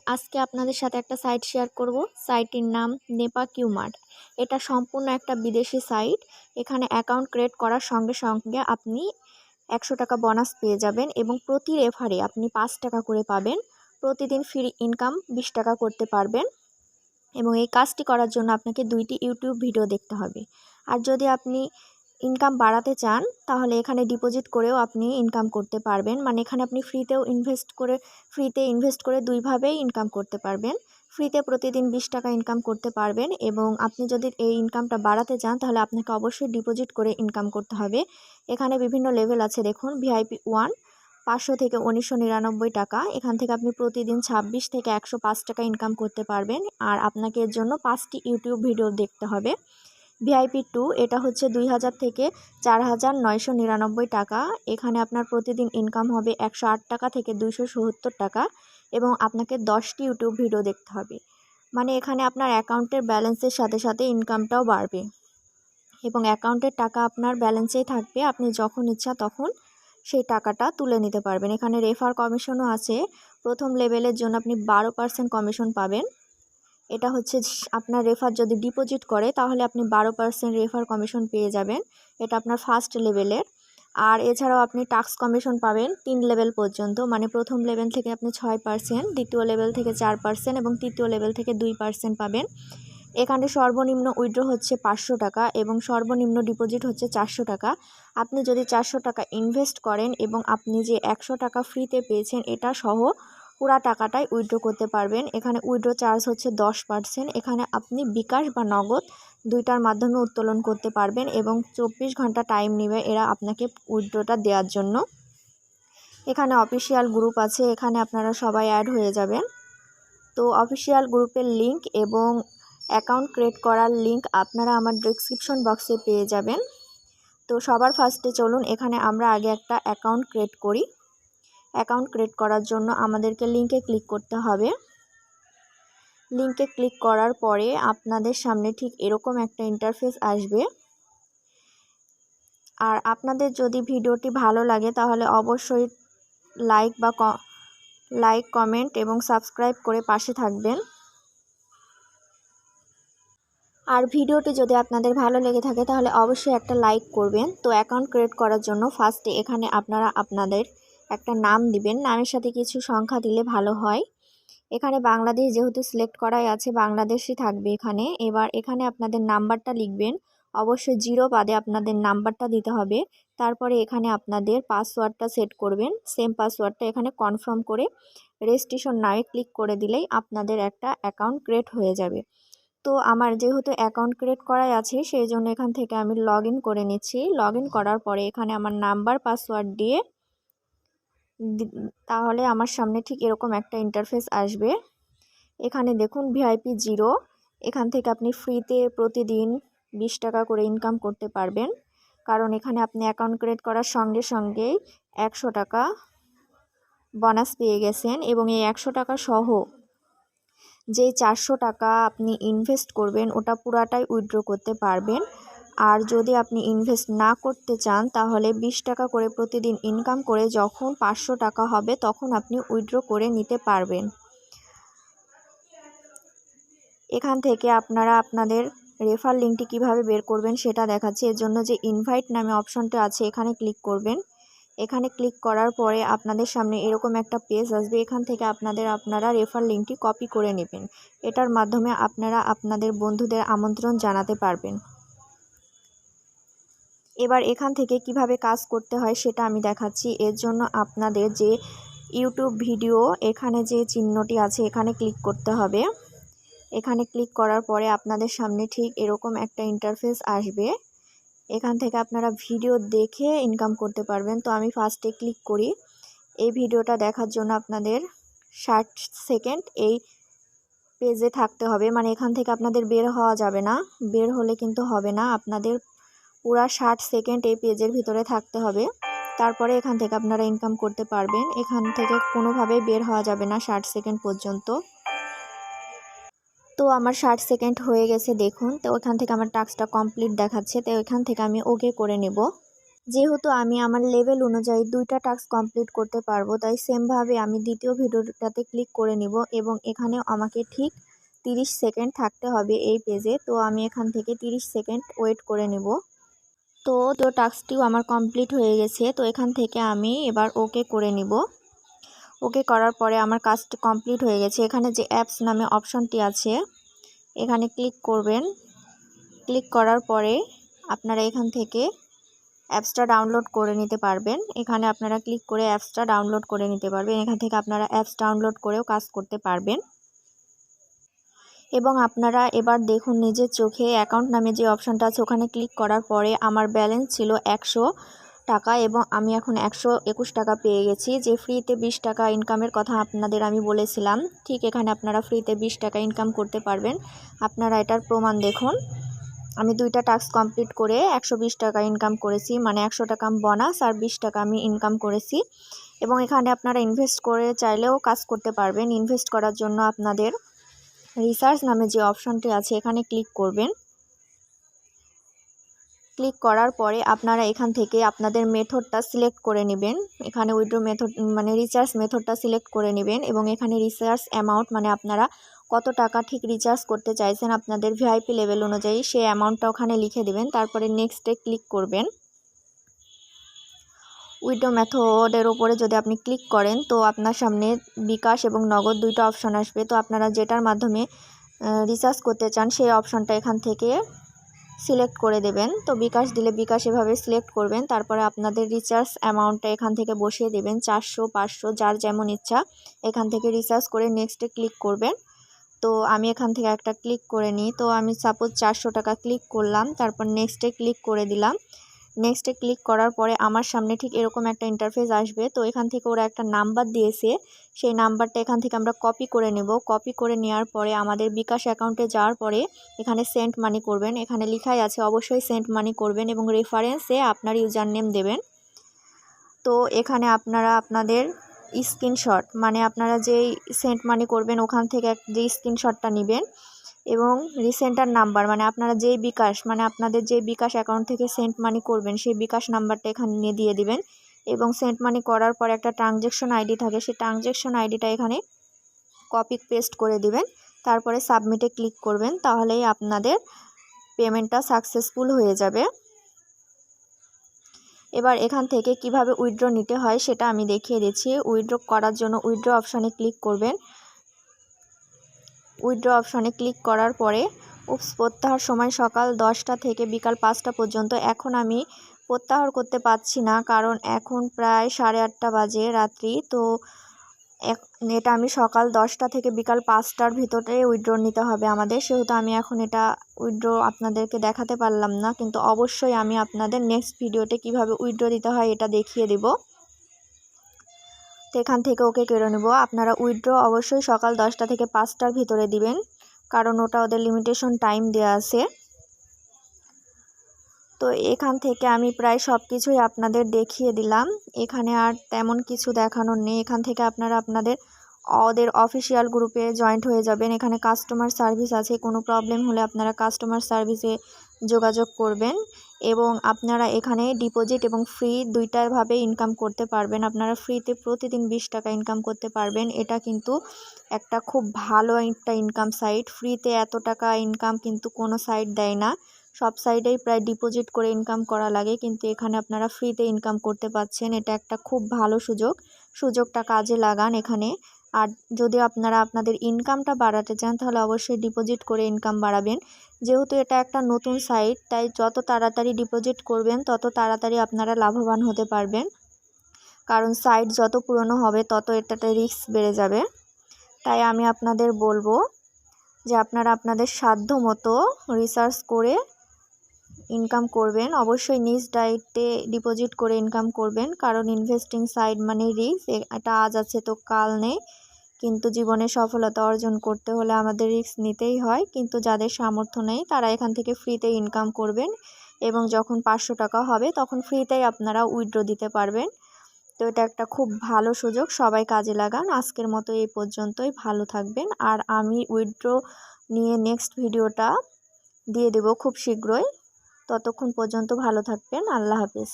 আজকে আপনাদের সাথে একটা সাইট শেয়ার করব। সাইটটির নাম নেপা কিউমার্ট। এটা সম্পূর্ণ একটা বিদেশি সাইট। এখানে অ্যাকাউন্ট ক্রিয়েট করার সঙ্গে সঙ্গে আপনি 100 টাকা বোনাস পেয়ে যাবেন এবং প্রতি রেফারে আপনি 5 টাকা করে পাবেন। প্রতিদিন ফ্রি ইনকাম 20 টাকা করতে পারবেন এবং এই কাজটি করার জন্য আপনাকে 2টি ইউটিউব ভিডিও দেখতে হবে। আর যদি আপনি ইনকাম বাড়াতে চান তাহলে এখানে ডিপোজিট করেও আপনি ইনকাম করতে পারবেন। মানে এখানে আপনি ফ্রিতে ইনভেস্ট করে দুইভাবেই ইনকাম করতে পারবেন। ফ্রিতে প্রতিদিন 20 টাকা ইনকাম করতে পারবেন এবং আপনি যদি এই ইনকামটা বাড়াতে চান তাহলে আপনাকে অবশ্যই ডিপোজিট করে ইনকাম করতে হবে। এখানে বিভিন্ন লেভেল আছে, দেখুন ভিআইপি 1 500 থেকে 1999 টাকা। এখান থেকে আপনি প্রতিদিন 26 থেকে 105 টাকা ইনকাম করতে পারবেন। আর আপনাকে এর জন্য 5টি ইউটিউব ভিডিও দেখতে হবে। ভিআইপি 2 এটা হচ্ছে 2000 থেকে 4999 টাকা। এখানে আপনার প্রতিদিন ইনকাম হবে 108 টাকা থেকে 270 টাকা এবং আপনাকে 10টি ইউটিউব ভিডিও দেখতে হবে। মানে এখানে আপনার অ্যাকাউন্টের ব্যালেন্সের সাথে সাথে ইনকামটাও বাড়বে এবং অ্যাকাউন্টের টাকা আপনার ব্যালেন্সেই থাকবে। আপনি যখন ইচ্ছা তখন সেই টাকাটা তুলে নিতে পারবেন। এখানে রেফার কমিশনও আছে। প্রথম লেভেলের জন্য আপনি 12% কমিশন পাবেন। এটা হচ্ছে আপনার রেফার যদি ডিপোজিট করে তাহলে আপনি 12% রেফার কমিশন পেয়ে যাবেন। এটা আপনার ফার্স্ট লেভেলের। আর এছাড়াও আপনি টাস্ক কমিশন পাবেন 3 লেভেল পর্যন্ত। মানে প্রথম লেভেল থেকে আপনি 6%, দ্বিতীয় লেভেল থেকে 4% এবং তৃতীয় লেভেল থেকে 2% পাবেন। এখানে সর্বনিম্ন উইথড্র হচ্ছে 500 টাকা এবং সর্বনিম্ন ডিপোজিট হচ্ছে 400 টাকা। আপনি যদি 400 টাকা ইনভেস্ট করেন এবং আপনি যে 100 টাকা ফ্রিতে পেয়েছেন এটা সহ পুরা টাকাটাই উইথড্র করতে পারবেন। এখানে উইথড্র চার্জ হচ্ছে 10%। এখানে আপনি বিকাশ বা নগদ দুইটার মাধ্যমে উত্তোলন করতে পারবেন এবং 24 ঘন্টা টাইম নেবে এরা আপনাকে উইথড্রটা দেওয়ার জন্য। এখানে অফিসিয়াল গ্রুপ আছে, এখানে আপনারা সবাই অ্যাড হয়ে যাবেন। তো অফিসিয়াল গ্রুপের লিংক এবং অ্যাকাউন্ট ক্রিয়েট করার লিংক আপনারা আমার ডেসক্রিপশন বক্সে পেয়ে যাবেন। তো সবার ফার্স্টে চলুন এখানে আমরা আগে একটা অ্যাকাউন্ট ক্রিয়েট করি। অ্যাকাউন্ট ক্রিয়েট করার জন্য আমাদেরকে লিংকে ক্লিক করতে হবে। লিংকে ক্লিক করার পরে আপনাদের সামনে ঠিক এরকম একটা ইন্টারফেস আসবে। আর আপনাদের যদি ভিডিওটি ভালো লাগে তাহলে অবশ্যই লাইক কমেন্ট এবং সাবস্ক্রাইব করে পাশে থাকবেন। আর ভিডিওটি যদি আপনাদের ভালো লেগে থাকে তাহলে অবশ্যই একটা লাইক করবেন। তো অ্যাকাউন্ট ক্রিয়েট করার জন্য ফার্স্টে এখানে আপনারা আপনাদের একটা নাম দিবেন। নামের সাথে কিছু সংখ্যা দিলে ভালো হয়। এখানে বাংলাদেশ যেহেতু সিলেক্ট করাই আছে, বাংলাদেশই থাকবে এখানে। এবার এখানে আপনাদের নাম্বারটা লিখবেন। অবশ্যই 0 বাদে আপনাদের নাম্বারটা দিতে হবে। তারপরে এখানে আপনাদের পাসওয়ার্ডটা সেট করবেন। সেম পাসওয়ার্ডটা এখানে কনফার্ম করে রেজিস্ট্রেশন নাও ক্লিক করে দিলেই আপনাদের একটা অ্যাকাউন্ট ক্রিয়েট হয়ে যাবে। তো আমার যেহেতু অ্যাকাউন্ট ক্রিয়েট করাই আছে সেই জন্য এখান থেকে আমি লগ ইন করে নিচ্ছি। লগ ইন করার পরে এখানে আমার নাম্বার পাসওয়ার্ড দিয়ে তাহলে আমার সামনে ঠিক এরকম একটা ইন্টারফেস আসবে। এখানে দেখুন ভিআইপি 0, এখান থেকে আপনি ফ্রিতে প্রতিদিন 20 টাকা করে ইনকাম করতে পারবেন। কারণ এখানে আপনি অ্যাকাউন্ট ক্রিয়েট করার সঙ্গে সঙ্গেই 100 টাকা বোনাস পেয়ে গেছেন এবং এই 100 টাকা সহ যে 400 টাকা আপনি ইনভেস্ট করবেন ওটা পুরাটাই উইথড্র করতে পারবেন। আর যদি আপনি ইনভেস্ট না করতে চান তাহলে 20 টাকা করে প্রতিদিন ইনকাম করে যখন 500 টাকা হবে তখন আপনি উইথড্র করে নিতে পারবেন। এখান থেকে আপনারা আপনাদের রেফার লিঙ্কটি কিভাবে বের করবেন সেটা দেখাচ্ছি। এর জন্য যে ইনভাইট নামে অপশনটা আছে এখানে ক্লিক করবেন। এখানে ক্লিক করার পরে আপনাদের সামনে এরকম একটা পেজ আসবে। এখান থেকে আপনারা রেফার লিঙ্কটি কপি করে নেবেন। এটার মাধ্যমে আপনারা আপনাদের বন্ধুদের আমন্ত্রণ জানাতে পারবেন। এবার এখান থেকে কিভাবে কাজ করতে হয় সেটা আমি দেখাচ্ছি। এর জন্য আপনাদের যে ইউটিউব ভিডিও এখানে যে চিহ্নটি আছে এখানে ক্লিক করতে হবে। এখানে ক্লিক করার পরে আপনাদের সামনে ঠিক এরকম একটা ইন্টারফেস আসবে। এখান থেকে আপনারা ভিডিও দেখে ইনকাম করতে পারবেন। তো আমি ফার্স্টে ক্লিক করি। এই ভিডিওটা দেখার জন্য আপনাদের 60 সেকেন্ড এই পেজে থাকতে হবে। মানে এখান থেকে আপনাদের বের হওয়া যাবে না, বের হলে কিন্তু হবে না। আপনাদের পুরা 60 সেকেন্ড এই পেজের ভিতরে থাকতে হবে। তারপরে এখান থেকে আপনারা ইনকাম করতে পারবেন। এখান থেকে কোনোভাবেই বের হওয়া যাবে না 60 সেকেন্ড পর্যন্ত। তো আমার 60 সেকেন্ড হয়ে গেছে দেখুন। তো ওখান থেকে আমার টাস্কটা কমপ্লিট দেখাচ্ছে। তো এখান থেকে আমি ওকে করে নেব। যেহেতু আমি আমার লেভেল অনুযায়ী 2টা টাস্ক কমপ্লিট করতে পারবো, তাই সেমভাবে আমি দ্বিতীয় ভিডিওটাতে ক্লিক করে নিব এবং এখানেও আমাকে ঠিক 30 সেকেন্ড থাকতে হবে এই পেজে। তো আমি এখান থেকে 30 সেকেন্ড ওয়েট করে নিব। তো টাস্কটিও আমার কমপ্লিট হয়ে গেছে। তো এখান থেকে আমি এবার ওকে করে নিব। ওকে করার পরে আমার কাজটি কমপ্লিট হয়ে গেছে। এখানে যে অ্যাপস নামে অপশনটি আছে এখানে ক্লিক করবেন। ক্লিক করার পরে আপনারা এখান থেকে অ্যাপসটা ডাউনলোড করে নিতে পারবেন। এখানে আপনারা ক্লিক করে অ্যাপসটা ডাউনলোড করে নিতে পারবেন। এখান থেকে আপনারা অ্যাপস ডাউনলোড করেও কাজ করতে পারবেন। এবং আপনারা এবার দেখুন নিজের চোখে অ্যাকাউন্ট নামে যে অপশনটা আছে ওখানে ক্লিক করার পরে আমার ব্যালেন্স ছিল 100 টাকা এবং আমি এখন 121 টাকা পেয়ে গেছি। যে ফ্রিতে 20 টাকা ইনকামের কথা আপনাদের আমি বলেছিলাম, ঠিক এখানে আপনারা ফ্রিতে 20 টাকা ইনকাম করতে পারবেন। আপনারা এটার প্রমাণ দেখুন। আমি 2টা টাস্ক কমপ্লিট করে 120 টাকা ইনকাম করেছি, মানে 100 টাকা বোনাস আর 20 টাকা আমি ইনকাম করেছি। এবং এখানে আপনারা ইনভেস্ট করে চাইলেও কাজ করতে পারবেন। ইনভেস্ট করার জন্য আপনাদের রিসার্চ নামে যে অপশনটি আছে এখানে ক্লিক করবেন। ক্লিক করার পরে আপনারা এখান থেকে আপনাদের মেথডটা সিলেক্ট করে নেবেন। এখানে উইথড্র মেথড মানে রিচার্জ মেথডটা সিলেক্ট করে নেবেন এবং এখানে রিচার্জ অ্যামাউন্ট মানে আপনারা কত টাকা ঠিক রিচার্জ করতে চাইছেন আপনাদের ভিআইপি লেভেল অনুযায়ী সেই অ্যামাউন্টটা ওখানে লিখে দেবেন। তারপরে নেক্সটে ক্লিক করবেন। উইথড্র মেথডের ওপরে যদি আপনি ক্লিক করেন তো আপনার সামনে বিকাশ এবং নগদ 2টা অপশন আসবে। তো আপনারা যেটার মাধ্যমে রিচার্জ করতে চান সেই অপশনটা এখান থেকে সিলেক্ট করে দেবেন। তো বিকাশ দিলে বিকাশ এভাবে সিলেক্ট করবেন। তারপরে আপনাদের রিচার্জ অ্যামাউন্টটা এখান থেকে বসিয়ে দেবেন, 400 500 যার যেমন ইচ্ছা। এখান থেকে রিচার্জ করে নেক্সটে ক্লিক করবেন। তো আমি এখান থেকে একটা ক্লিক করে নিই। তো আমি সাপোজ 400 টাকা ক্লিক করলাম, তারপর নেক্সটে ক্লিক করে দিলাম। নেক্সটে ক্লিক করার পরে আমার সামনে ঠিক এরকম একটা ইন্টারফেস আসবে। তো এখান থেকে ওরা একটা নাম্বার দিয়েছে, সেই নাম্বারটা এখান থেকে আমরা কপি করে নেব। কপি করে নেওয়ার পরে আমাদের বিকাশ অ্যাকাউন্টে যাওয়ার পরে এখানে সেন্ড মানি করবেন। এখানে লেখাই আছে অবশ্যই সেন্ড মানি করবেন এবং রেফারেন্সে আপনার ইউজার নেম দেবেন। তো এখানে আপনারা আপনাদের স্ক্রিনশট মানে আপনারা যেই সেন্ড মানি করবেন ওখান থেকে যে স্ক্রিনশটটা নেবেন এবং রিসেন্টার নাম্বার মানে আপনারা যেই বিকাশ মানে আপনাদের যে বিকাশ অ্যাকাউন্ট থেকে সেন্ড মানি করবেন সেই বিকাশ নাম্বারটা এখানে দিয়ে দিবেন এবং সেন্ড মানি করার পর একটা ট্রানজ্যাকশন আইডি থাকে, সেই ট্রানজ্যাকশন আইডিটা এখানে কপি পেস্ট করে দিবেন। তারপরে সাবমিটে ক্লিক করবেন, তাহলেই আপনাদের পেমেন্টটা সাকসেসফুল হয়ে যাবে। এবার এখান থেকে কিভাবে উইথড্র নিতে হয় সেটা আমি দেখিয়ে দিচ্ছি। উইথড্র করার জন্য উইথড্র অপশানে ক্লিক করবেন। উইথড্র অপশানে ক্লিক করার পরে প্রত্যাহার সময় সকাল 10টা থেকে বিকাল 5টা পর্যন্ত। এখন আমি প্রত্যাহার করতে পারছি না কারণ এখন প্রায় 8:30 বাজে রাত্রি। তো এটা আমি সকাল 10টা থেকে বিকাল 5টার ভিতরে উইথড্র নিতে হবে আমাদের, সেহেতু আমি এখন এটা উইথড্র আপনাদেরকে দেখাতে পারলাম না, কিন্তু অবশ্যই আমি আপনাদের নেক্সট ভিডিওতে কিভাবে উইথড্র দিতে হয় এটা দেখিয়ে দেব। তো এখান থেকে ওকে কেড়ে নেব। আপনারা উইথড্র অবশ্যই সকাল 10টা থেকে 5টার ভিতরে দিবেন, কারণ ওটা ওদের লিমিটেশন টাইম দেওয়া আছে। তো এখান থেকে আমি প্রায় সব কিছুই আপনাদের দেখিয়ে দিলাম। এখানে আর তেমন কিছু দেখানোর নেই। এখান থেকে আপনারা আপনাদের ওদের অফিসিয়াল গ্রুপে জয়েন্ট হয়ে যাবেন। এখানে কাস্টমার সার্ভিস আছে, কোনো প্রবলেম হলে আপনারা কাস্টমার সার্ভিসে যোগাযোগ করবেন এবং আপনারা এখানে ডিপোজিট এবং ফ্রি দুইটাভাবে ইনকাম করতে পারবেন। আপনারা ফ্রিতে প্রতিদিন 20 টাকা ইনকাম করতে পারবেন। এটা কিন্তু একটা খুব ভালো একটা ইনকাম সাইট। ফ্রিতে এত টাকা ইনকাম কিন্তু কোনো সাইট দেয় না, সব সাইডেই প্রায় ডিপোজিট করে ইনকাম করা লাগে, কিন্তু এখানে আপনারা ফ্রিতে ইনকাম করতে পারছেন। এটা একটা খুব ভালো সুযোগটা কাজে লাগান এখানে। আর যদি আপনারা আপনাদের ইনকামটা বাড়াতে চান তাহলে অবশ্যই ডিপোজিট করে ইনকাম বাড়াবেন। যেহেতু এটা একটা নতুন সাইট, তাই যত তাড়াতাড়ি ডিপোজিট করবেন তত তাড়াতাড়ি আপনারা লাভবান হতে পারবেন, কারণ সাইট যত পুরনো হবে তত এটাতে রিস্ক বেড়ে যাবে। তাই আমি আপনাদের বলবো যে আপনারা আপনাদের সাধ্য মতো রিসার্চ করে ইনকাম করবেন। অবশ্যই নিজ দায়িত্বে ডিপোজিট করে ইনকাম করবেন, কারণ ইনভেস্টিং সাইট মানে রিস্ক। এটা আজ আছে তো কাল নেই, কিন্তু জীবনে সফলতা অর্জন করতে হলে আমাদের রিস্ক নিতেই হয়। কিন্তু যাদের সামর্থ্য নেই তারা এখান থেকে ফ্রিতে ইনকাম করবেন এবং যখন 500 টাকা হবে তখন ফ্রিতেই আপনারা উইথড্র দিতে পারবেন। তো এটা একটা খুব ভালো সুযোগ, সবাই কাজে লাগান। আজকের মতো এই পর্যন্তই, ভালো থাকবেন। আর আমি উইথড্র নিয়ে নেক্সট ভিডিওটা দিয়ে দেব খুব শীঘ্রই। ততক্ষণ পর্যন্ত ভালো থাকবেন। আল্লাহ হাফেজ।